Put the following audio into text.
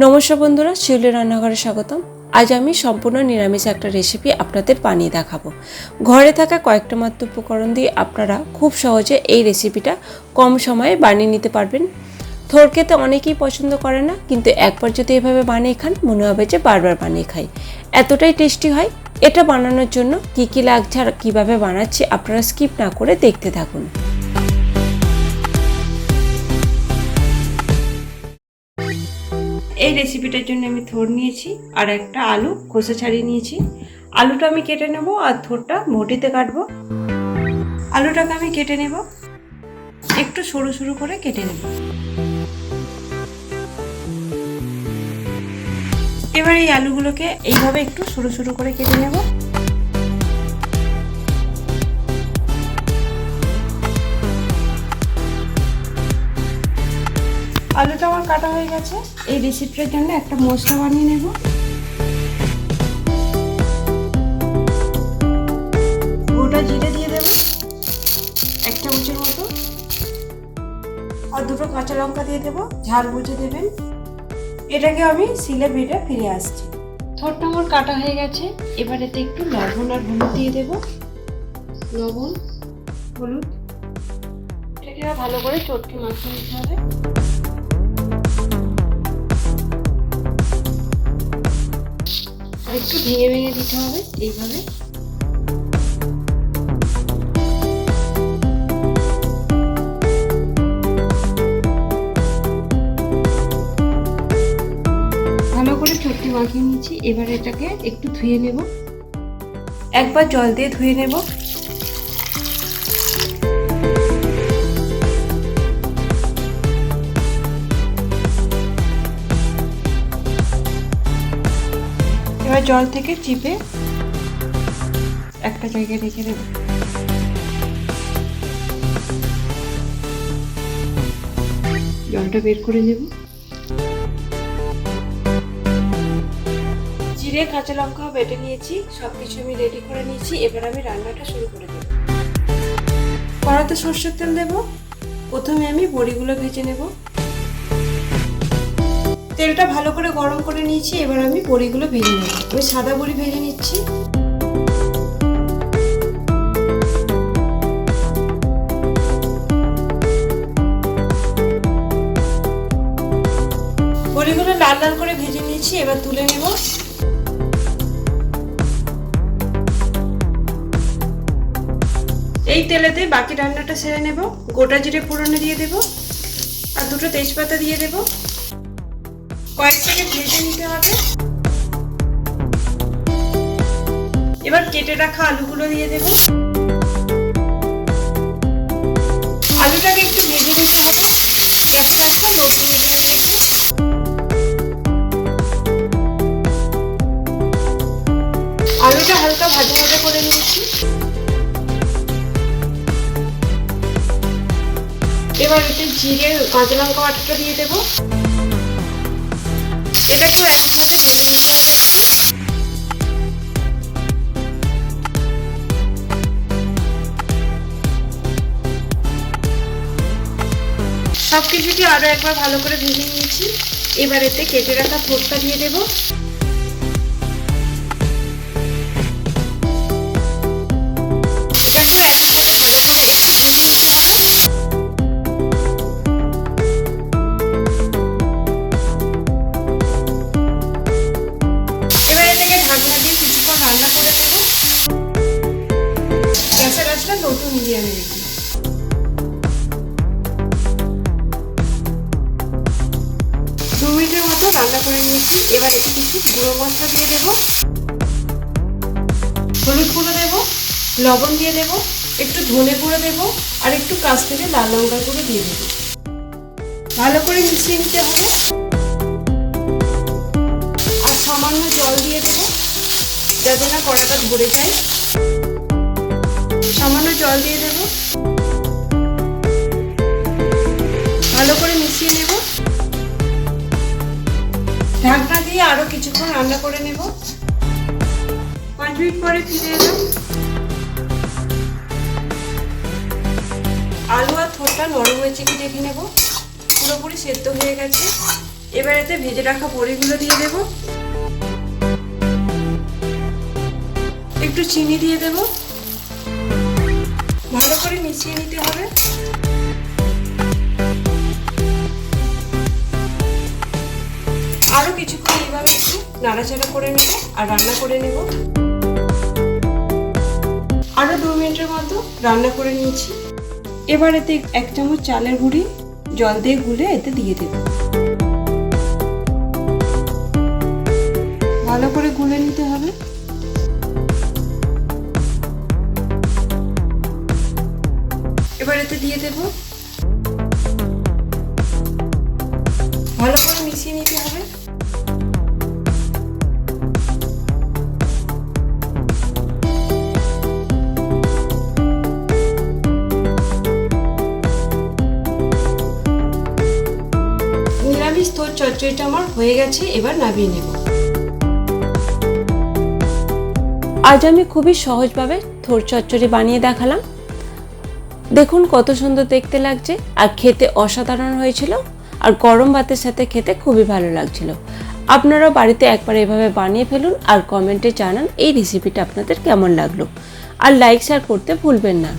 নমস্কার বন্ধুরা, শিউলি রান্নাঘরে স্বাগতম। আজ আমি সম্পূর্ণ নিরামিষ একটা রেসিপি আপনাদের বানিয়ে দেখাবো। ঘরে থাকা কয়েকটা মাত্র উপকরণ দিয়ে আপনারা খুব সহজে এই রেসিপিটা কম সময়ে বানিয়ে নিতে পারবেন। থোড় খেতে অনেকেই পছন্দ করে না, কিন্তু একবার যদি এভাবে বানিয়ে খান মনে হবে যে বারবার বানিয়ে খাই, এতটাই টেস্টি হয়। এটা বানানোর জন্য কী কী লাগছে আর কীভাবে বানাচ্ছি আপনারা স্কিপ না করে দেখতে থাকুন। এই রেসিপিটার জন্য আমি থোড় নিয়েছি আর একটা আলু খোসা ছাড়িয়ে নিয়েছি। আলুটা আমি কেটে নেব আর থোড়টা বটিতে কাটবো। আলুটাকে আমি কেটে নেব, একটু সরু সরু করে কেটে নেব। এবার এই আলুগুলোকে এইভাবে একটু সরু সরু করে কেটে নেব। আলুটা আমার কাটা হয়ে গেছে। এই রেসিপিটার জন্য একটা মশলা বানিয়ে নেব। গোটা জিরে দিয়ে দেব 1 চামচের মতো, আর 2টো কাঁচা লঙ্কা দিয়ে দেব, ঝাল বুঝে দেবেন। এটাকে আমি সিলে বেটে ফিরে আসছি। থোড়টা আমার কাটা হয়ে গেছে। এবার এতে একটু লবণ আর হলুদ দিয়ে দেব। লবণ, হলুদ, এটাকে ভালো করে চটকে মাখিয়ে নিতে হবে। একটু ভেঙে ভেঙে দিতে হবে এইভাবে। ভালো করে চটকে মাখিয়ে নিয়েছি। এবার এটাকে একটু ধুয়ে নেব, একবার জল দিয়ে ধুয়ে নেব। এবার জল থেকে চিপে একটা জায়গায় রেখে দেব। জলটা বের করে নেব। জিরে কাঁচা লঙ্কা বেটে নিয়েছি, সবকিছু আমি রেডি করে নিয়েছি। এবার আমি রান্নাটা শুরু করে দেব। কড়াতে সরষের তেল দেব। প্রথমে আমি বড়িগুলো ভেজে নেব। তেলটা ভালো করে গরম করে নিয়েছি। এবার আমি বড়িগুলো ভেজে নেব। আমি সাদা বড়ি ভেজে নিচ্ছি। বড়িগুলো লাল লাল করে ভেজে নিয়েছি। এবার তুলে নেব। এই তেলেতে বাকি রান্নাটা সেরে নেব। গোটা জিরে ফোড়নে দিয়ে দেব আর 2টো তেজপাতা দিয়ে দেব। কয়েক সেকেন্ড ভেজে নিতে হবে। এবার কেটে রাখা আলুগুলো দিয়ে দেব। আলুটাকে একটু ভেজে নিতে হবে। গ্যাসের আঁচটা লো টু মিডিয়ামে রেখে। আলুটা হালকা ভাজা ভাজা করে নিয়েছি। এবার এতে জিরে কাঁচা লঙ্কা বাটাটা দিয়ে দেব। এটাকেও একইভাবে ভেজে নিতে হবে। সবকিছুকে আরো একবার ভালো করে ভেজে নিয়েছি। এবার এতে কেটে রাখা থোড়টা দিয়ে দেব। এটাকেও একইভাবে ভালো করে একটু ভেজে নিতে হবে। এবার এটাকে ঢাকনা দিয়ে কিছুক্ষণ রান্না করে নেব। গ্যাসের আঁচটা লো টু মিডিয়ামে রেখে। 2 মিনিটের মতো রান্না করে নিয়েছি। এবার এতে কিছু গুঁড়ো মশলা দিয়ে দেব। হলুদ গুঁড়ো দেব, লবণ দিয়ে দেব, একটু ধনে গুঁড়ো দেব আর একটু কাশ্মীরি লাল লঙ্কার গুঁড়ো দিয়ে দেব। ভালো করে মিশিয়ে নিতে হবে। আর সামান্য জল দিয়ে দেব যাতে না কড়াটা ধরে যায়। সামান্য জল দিয়ে দেব। ভালো করে মিশিয়ে নেব। ঢাকনা দিয়ে আরো কিছুক্ষণ রান্না করে নেব। 5 মিনিট পরে ফিরে এলাম। আলু আর থোরটা নরম হয়েছে কি দেখে নেব। পুরোপুরি সেদ্ধ হয়ে গেছে। এবার এতে ভেজে রাখা বড়িগুলো দিয়ে দেব, একটু চিনি দিয়ে দেব, ভালো করে মিশিয়ে নিতে হবে। আরো কিছুক্ষণ এইভাবে একটু নাড়াচাড়া করে নেব আর রান্না করে নেব। আরো 2 মিনিটের মতো রান্না করে নিয়েছি। এবার এতে 1 চামচ চালের গুঁড়ি জল দিয়ে গুলে এতে দিয়ে দেব, ভালো করে গুলে নিতে হবে। এবার এতে দিয়ে দেব, ভালো করে মিশিয়ে নিতে হবে। নিরামিষ থোর চচ্চড়িটা আমার হয়ে গেছে, এবার নামিয়ে নেব। আজ আমি খুবই সহজভাবে থোর চচ্চড়ি বানিয়ে দেখালাম। দেখুন কত সুন্দর দেখতে লাগছে আর খেতে অসাধারণ হয়েছিল, আর গরম ভাতের সাথে খেতে খুবই ভালো লাগছিল। আপনারাও বাড়িতে একবার এভাবে বানিয়ে ফেলুন আর কমেন্টে জানান এই রেসিপিটা আপনাদের কেমন লাগলো। আর লাইক শেয়ার করতে ভুলবেন না।